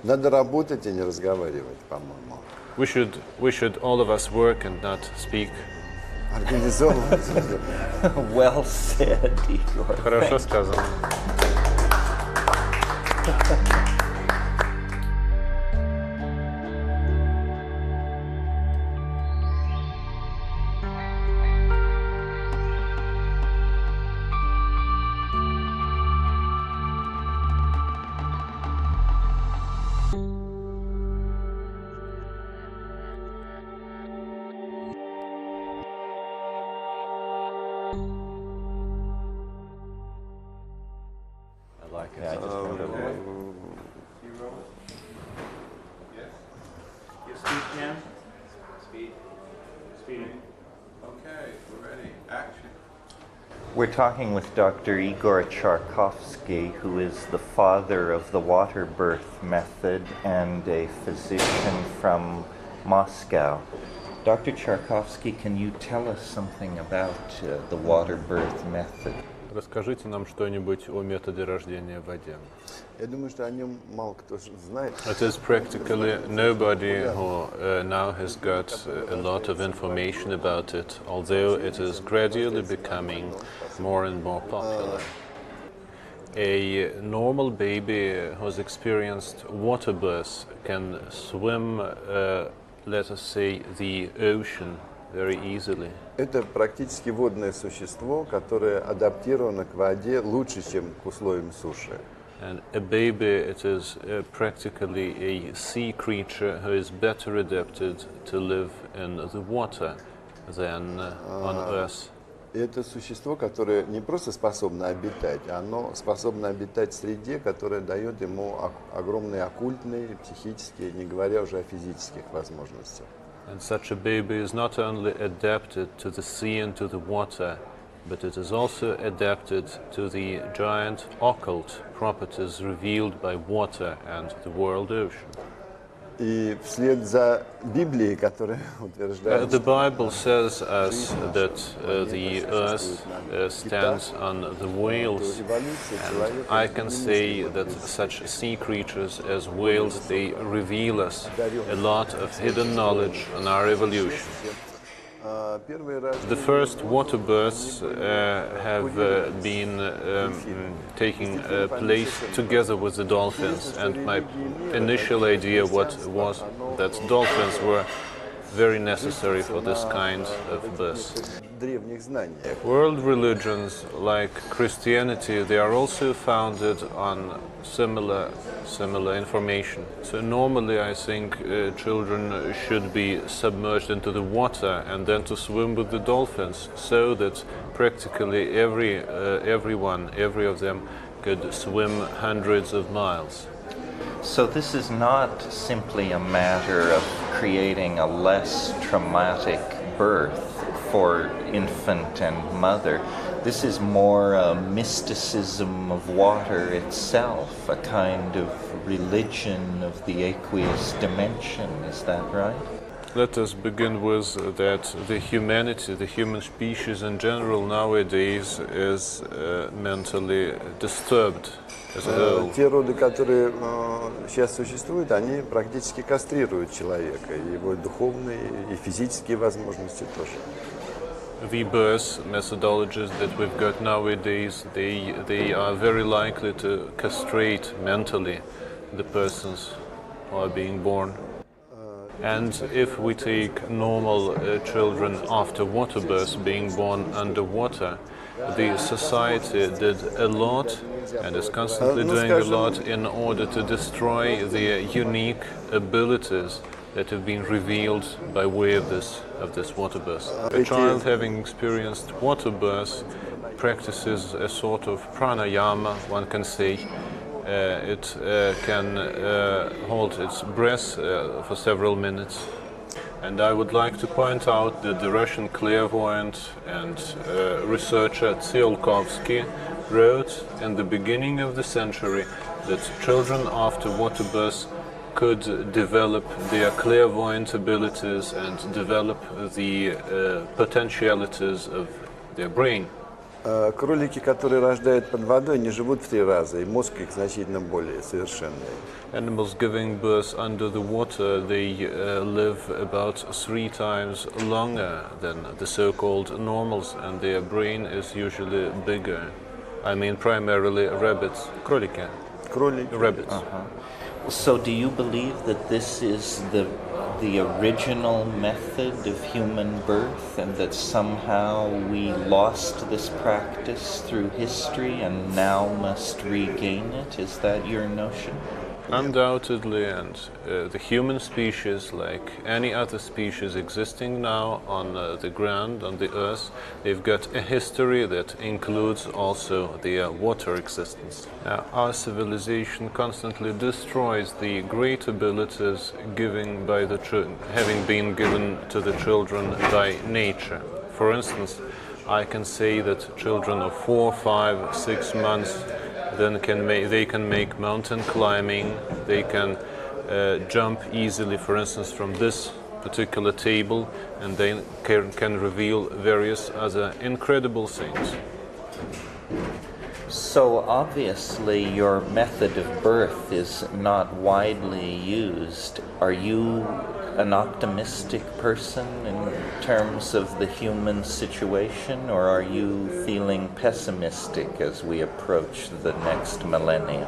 Надо работать и не разговаривать, по-моему. We should all of us work and not speak. Организовывать. Well said, Igor. Хорошо сказано. Yeah, I just wrote it. Your speed cam? Speed. Okay, we're ready. Action. We're talking with Dr. Igor Charkovsky, who is the father of the water birth method and a physician from Moscow. Dr. Charkovsky, can you tell us something about the water birth method? Расскажите нам что-нибудь о методе рождения в воде. Я думаю, что о нем мало кто знает. It is practically nobody who now has got a lot of information about it, although it is gradually becoming more and more popular. A normal baby who has experienced water birth can swim, let us say, the ocean very easily. Это практически водное существо, которое адаптировано к воде лучше, чем к условиям суши. And a baby, it is practically a sea creature who is better adapted to live in the water than on Earth. Это существо, которое не просто способно обитать, оно способно обитать в среде, которая дает ему огромные оккультные, психические, не говоря уже о физических возможностях. And such a baby is not only adapted to the sea and to the water, but it is also adapted to the giant occult properties revealed by water and the world ocean. И вслед за Библией, которая утверждает, The Bible says us that the earth stands on the whales, and I can say that such sea creatures as whales, they reveal us a lot of hidden knowledge on our evolution. The first water births have been taking place together with the dolphins, and my initial idea was that dolphins were very necessary for this kind of birth. World religions like Christianity, they are also founded on similar information. So normally I think children should be submerged into the water and then to swim with the dolphins, so that practically every of them could swim hundreds of miles. So this is not simply a matter of creating a less traumatic birth for infant and mother. This is more a mysticism of water itself, a kind of religion of the aqueous dimension. Is that right? Let us begin with that the humanity, the human species in general nowadays is mentally disturbed as a whole. Те роды, которые сейчас существуют, они практически кастрируют человека, и его духовные и физические возможности тоже. The birth methodologies that we've got nowadays, they are very likely to castrate mentally the persons who are being born. And if we take normal children after water birth being born underwater, the society did a lot and is constantly doing a lot in order to destroy the unique abilities that have been revealed by way of this water birth. A child having experienced water birth practices a sort of pranayama, one can say. It can hold its breath for several minutes. And I would like to point out that the Russian clairvoyant and researcher Charkovsky wrote in the beginning of the century that children after water birth could develop their clairvoyant abilities and develop the potentialities of their brain. Кролики, которые рождают под водой, не живут в 3 раза, и мозг их значительно более совершенный. Animals giving birth under the water, they live about 3 times longer than the so-called normals, and their brain is usually bigger. I mean primarily rabbits, кролики, Кролики. rabbits. So do you believe that this is the original method of human birth and that somehow we lost this practice through history and now must regain it? Is that your notion? Undoubtedly, and the human species, like any other species existing now on the ground, on the earth, they've got a history that includes also their water existence. Now, our civilization constantly destroys the great abilities having been given to the children by nature. For instance, I can say that children of 4, 5, 6 months they can make mountain climbing, they can jump easily, for instance, from this particular table, and they can reveal various other incredible things. So obviously your method of birth is not widely used. Are you an optimistic person in terms of the human situation, or are you feeling pessimistic as we approach the next millennium?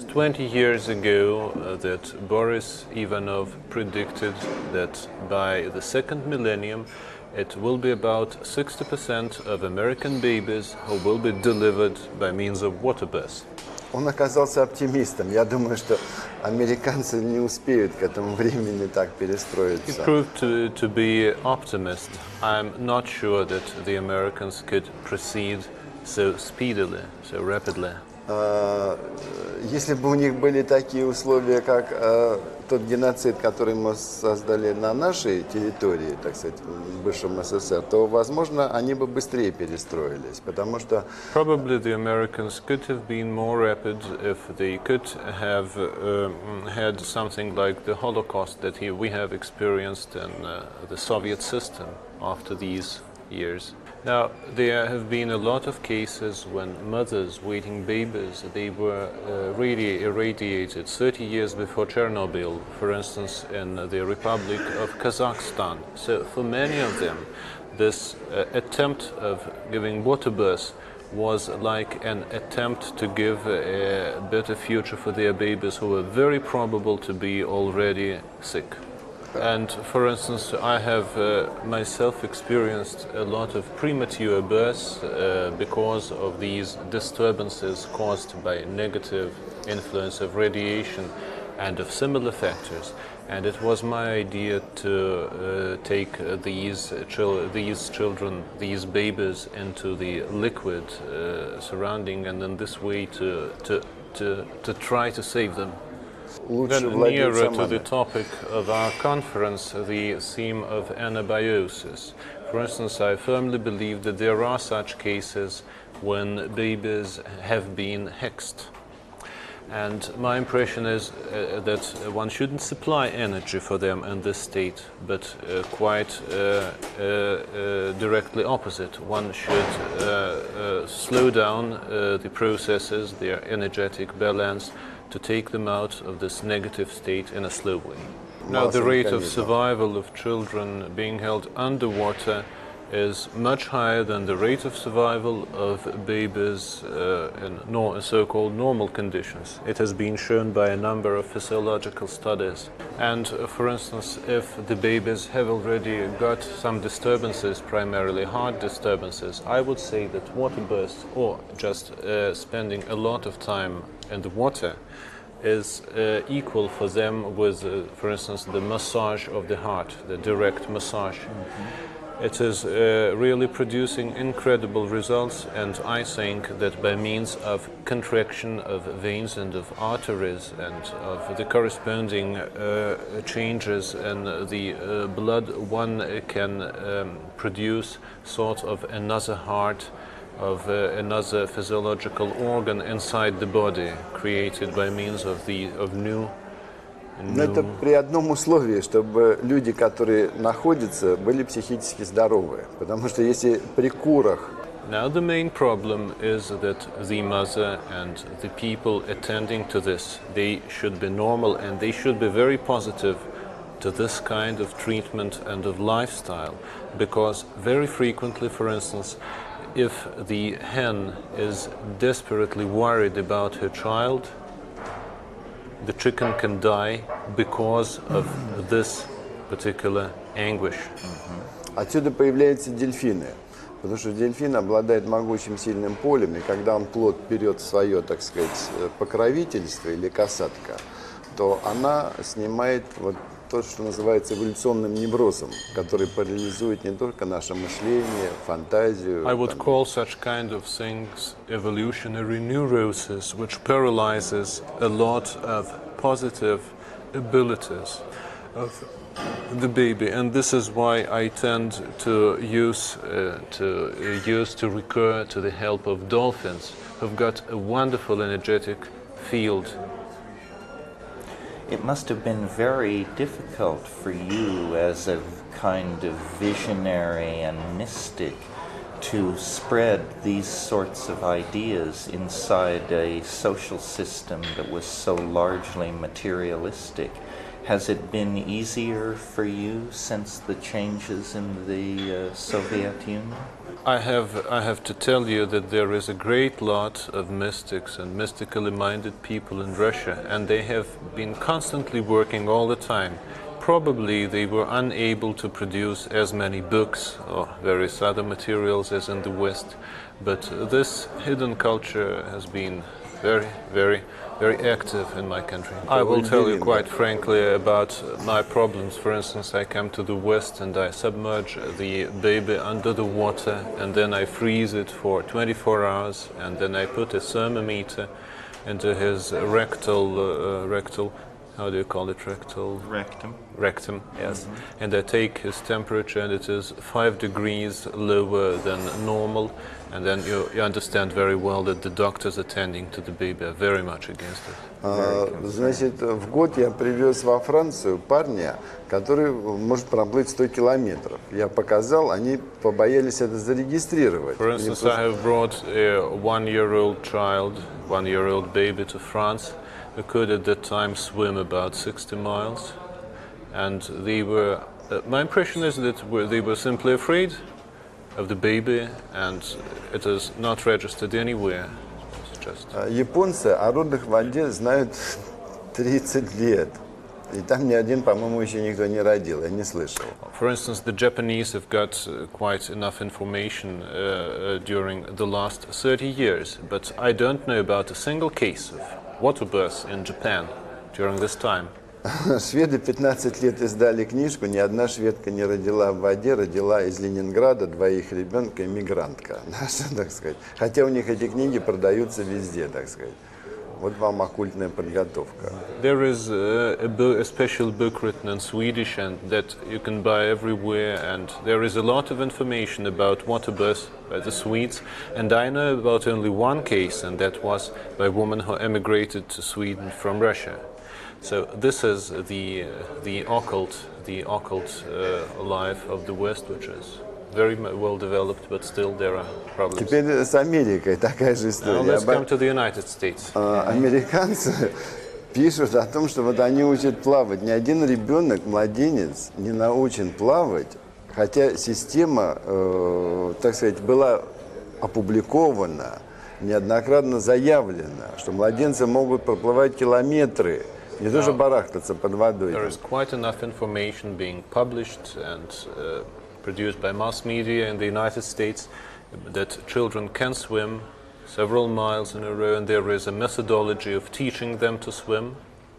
20 years ago that Boris Ivanov predicted that by the second millennium it will be about 60% of American babies who will be delivered by means of water birth. Он оказался оптимистом. Я думаю, что американцы не успеют к этому времени так He перестроиться. proved to be optimist. I'm not sure that the Americans could proceed so speedily, so rapidly. Если бы у них были такие условия, как тот геноцид, который мы создали на нашей территории, так сказать, в бывшем СССР, то, возможно, они бы быстрее перестроились, потому что Probably the Americans could have been more rapid if they could have had something like the Holocaust that we have experienced in the Soviet system after these years. Now, there have been a lot of cases when mothers waiting babies, they were irradiated 30 years before Chernobyl, for instance, in the Republic of Kazakhstan. So for many of them, this attempt of giving water birth was like an attempt to give a better future for their babies who were very probable to be already sick. And for instance, I have myself experienced a lot of premature births because of these disturbances caused by negative influence of radiation and of similar factors. And it was my idea to take these children, these babies, into the liquid surrounding, and in this way to try to save them. лучше Then владеть nearer to the самами. topic of our conference, the theme of anabiosis. For instance, I firmly believe that there are such cases when babies have been hexed. And my impression is that one shouldn't supply energy for them in this state, but quite directly opposite. One should slow down the processes, their energetic balance, to take them out of this negative state in a slow way. Now, the rate of survival of children being held underwater is much higher than the rate of survival of babies in so-called normal conditions. It has been shown by a number of physiological studies. And for instance, if the babies have already got some disturbances, primarily heart disturbances, I would say that water births or just spending a lot of time in the water is equal for them with, for instance, the massage of the heart, the direct massage. It is really producing incredible results, and I think that by means of contraction of veins and of arteries and of the corresponding changes in the blood, one can produce sort of another heart, of another physiological organ inside the body, created by means of new. Но это при одном условии, чтобы люди, которые находятся, были психически здоровы. Потому что если при курах Now the main problem is that the mother and the people attending to this, they should be normal and they should be very positive to this kind of treatment and of lifestyle, because very frequently, for instance, if the hen is desperately worried about her child, the chicken can die because of this particular anguish. Отсюда появляются дельфины. Потому что дельфин обладает могучим сильным полем, и когда он плод берет в свое, так сказать, покровительство или касатка, то она снимает вот то, что называется эволюционным неврозом, который парализует не только наше мышление, фантазию. I would call such kind of things evolutionary neurosis, which paralyzes a lot of positive abilities of the baby, and this is why I tend to recur to the help of dolphins, who've got a wonderful energetic field. It must have been very difficult for you as a kind of visionary and mystic to spread these sorts of ideas inside a social system that was so largely materialistic. Has it been easier for you since the changes in the Soviet Union? I have to tell you that there is a great lot of mystics and mystically minded people in Russia, and they have been constantly working all the time. Probably they were unable to produce as many books or various other materials as in the West, but this hidden culture has been very, very, very active in my country. I will tell you quite frankly about my problems. For instance, I come to the West and I submerge the baby under the water, and then I freeze it for 24 hours, and then I put a thermometer into his rectal, how do you call it, rectum, yes. And I take his temperature, and it is 5 degrees lower than normal. And then you understand very well that the doctors attending to the baby are very much against it. Значит, в год я привез во Францию парня, который может проплыть 100 километров. Я показал, они побоялись это зарегистрировать. For instance, I have brought a one-year-old baby to France, who could at that time swim about 60 miles. And they were, my impression is that they were simply afraid of the baby, and it is not registered anywhere. It's just... Японцы о родах в воде знают 30 лет. И там ни один, по-моему, еще никто не родил, я не слышал. For instance, the Japanese have got quite enough information during the last 30 years, but I don't know about a single case of water birth in Japan during this time. Шведы 15 лет издали книжку, ни одна шведка не родила в воде, родила из Ленинграда 2 ребенка, иммигрантка наша, так сказать. Хотя у них эти книги продаются везде, так сказать. Вот вам оккультная подготовка. There is a special book written in Swedish and that you can buy everywhere, and there is a lot of information about water birth by the Swedes, and I know about only one case, and that was by a woman who emigrated to Sweden from Russia. So this is the occult life of the West, which is very well developed, but still there are problems. Теперь с Америкой такая же история. Now let's come to the United States. Американцы пишут о том, что вот они учат плавать. Ни один ребенок, младенец, не научен плавать, хотя система, так сказать, была опубликована, неоднократно заявлено, что младенцы могут проплывать километры. Не тоже барахтаться под водой. There is quite enough information being published and produced by mass media in the United States that children can swim several miles in a row, and there is a methodology of teaching them to swim.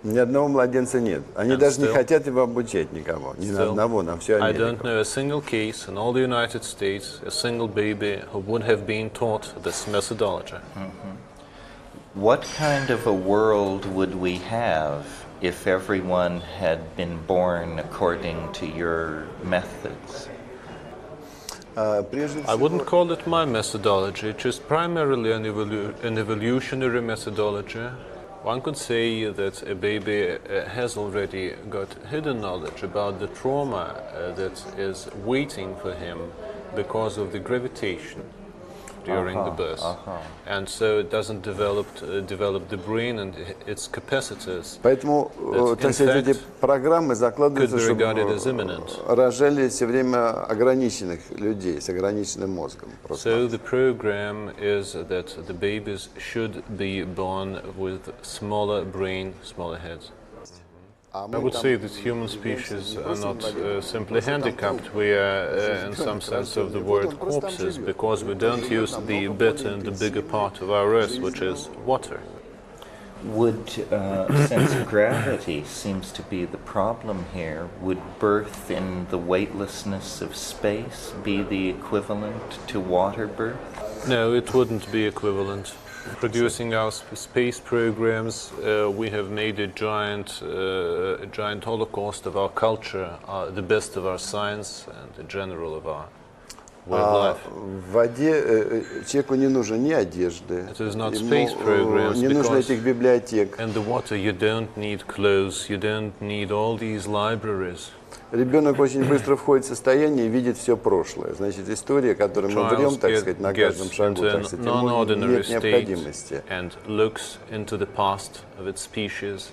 Ни одного младенца нет. Они даже не хотят его обучать никого. Ни одного, на всю Америку. I don't know a single case in all the United States, a single baby who would have been taught this methodology. What kind of a world would we have if everyone had been born according to your methods? I wouldn't call it my methodology. It's just primarily an evolutionary methodology. One could say that a baby has already got hidden knowledge about the trauma that is waiting for him because of the gravitation. during the birth, and so it doesn't develop the brain and its capacities. Поэтому, так сказать, эти программы закладываются, чтобы рожали все время ограниченных людей с ограниченным мозгом. So the program is that the babies should be born with smaller brain, smaller heads. I would say that human species are not simply handicapped. We are, in some sense of the word, corpses, because we don't use the better and the bigger part of our earth, which is water. Would sense of gravity seems to be the problem here. Would birth in the weightlessness of space be the equivalent to water birth? No, it wouldn't be equivalent. Producing our space programs, we have made a giant holocaust of our culture, the best of our science and the general of our way of life. В воде человеку не нужно ни одежды, It is not space programs, не нужно этих библиотек. In the water you don't need clothes, you don't need all these libraries. Ребенок очень быстро входит в состояние и видит все прошлое. Значит, история, которую мы берем, так сказать, на каждом шагу, так сказать, ему нет необходимости. And looks into the past of its species.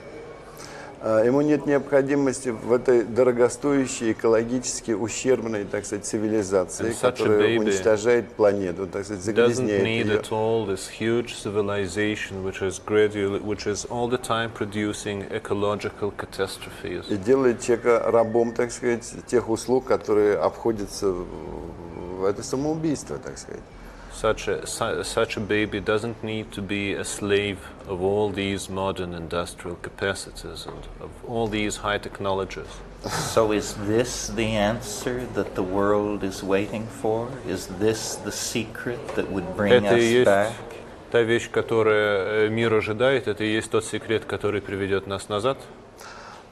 Ему нет необходимости в этой дорогостоящей, экологически ущербной, так сказать, цивилизации, которая уничтожает планету, так сказать, загрязняет ее. Doesn't need at all this huge civilization, which is all the time producing ecological catastrophes. И делает человека рабом, так сказать, тех услуг, которые обходятся в это самоубийство, так сказать. Such a baby doesn't need to be a slave of all these modern industrial capacities and of all these high technologies. So is this the answer that the world is waiting for? Is this the secret that would bring us back? Та вещь, которую мир ожидает, это и есть тот секрет, который приведет нас назад.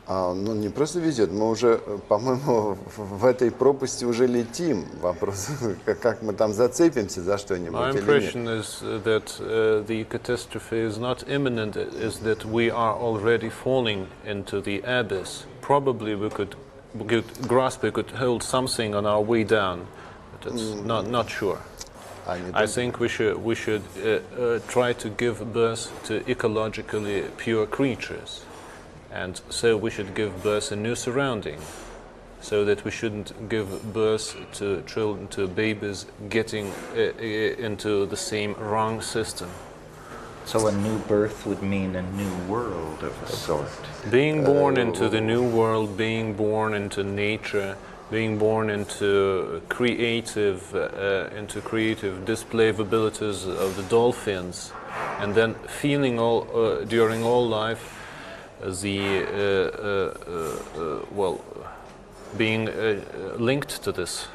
Ну, не просто везет, мы уже, по-моему, в этой пропасти уже летим. Вопрос, как мы там зацепимся за что-нибудь My или impression нет. is that the catastrophe is not imminent, is that we are already falling into the abyss. Probably we could grasp, we could hold something on our way down, but it's not sure. I think we should try to give birth to ecologically pure creatures. And so we should give birth a new surrounding, so that we shouldn't give birth to children, to babies getting into the same wrong system. So a new birth would mean a new world of a sort. Being born into the new world, being born into nature, being born into creative display of abilities of the dolphins, and then feeling during all life being linked to this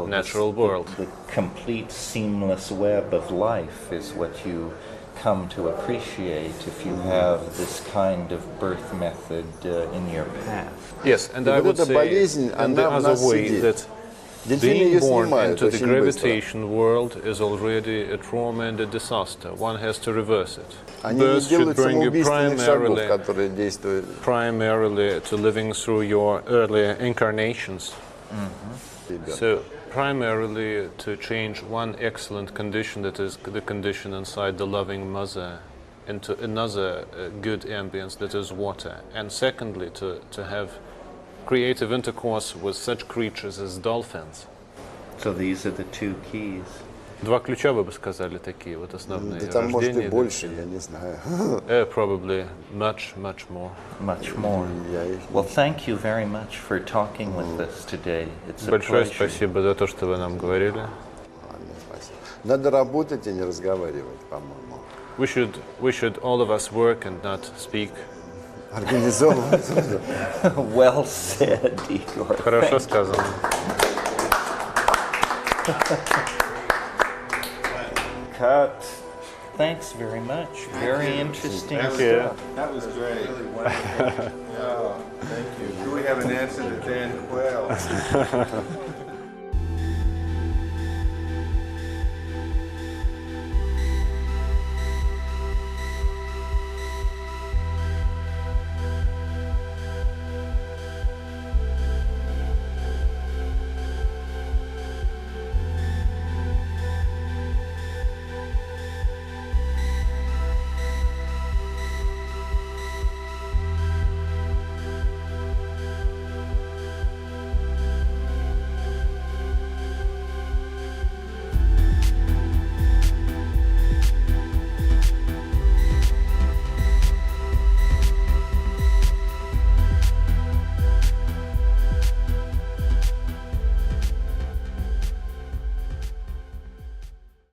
natural world. The complete seamless web of life is what you come to appreciate if you have this kind of birth method in your path. Yes, and I would say in the other way that being born into the gravitation world is already a trauma and a disaster. One has to reverse it. Birth should bring you primarily to living through your earlier incarnations. So primarily to change one excellent condition, that is the condition inside the loving mother, into another good ambience, that is water. And secondly, to have creative intercourse with such creatures as dolphins. So these are the two keys. Два ключа, вы бы сказали, такие вот основные. Да там может и больше, я не знаю. Probably much more. Much more. Well, thank you very much for talking with us today. It's a Большое pleasure. спасибо за то, что вы нам говорили. Надо работать и не разговаривать, по-моему. We should all of us work and not speak. Организовывать. Well said, Igor. Хорошо сказано. Cut. Thanks very much. Very interesting stuff. That was great. Wow, thank you. Do we have an answer to Dan Quayle?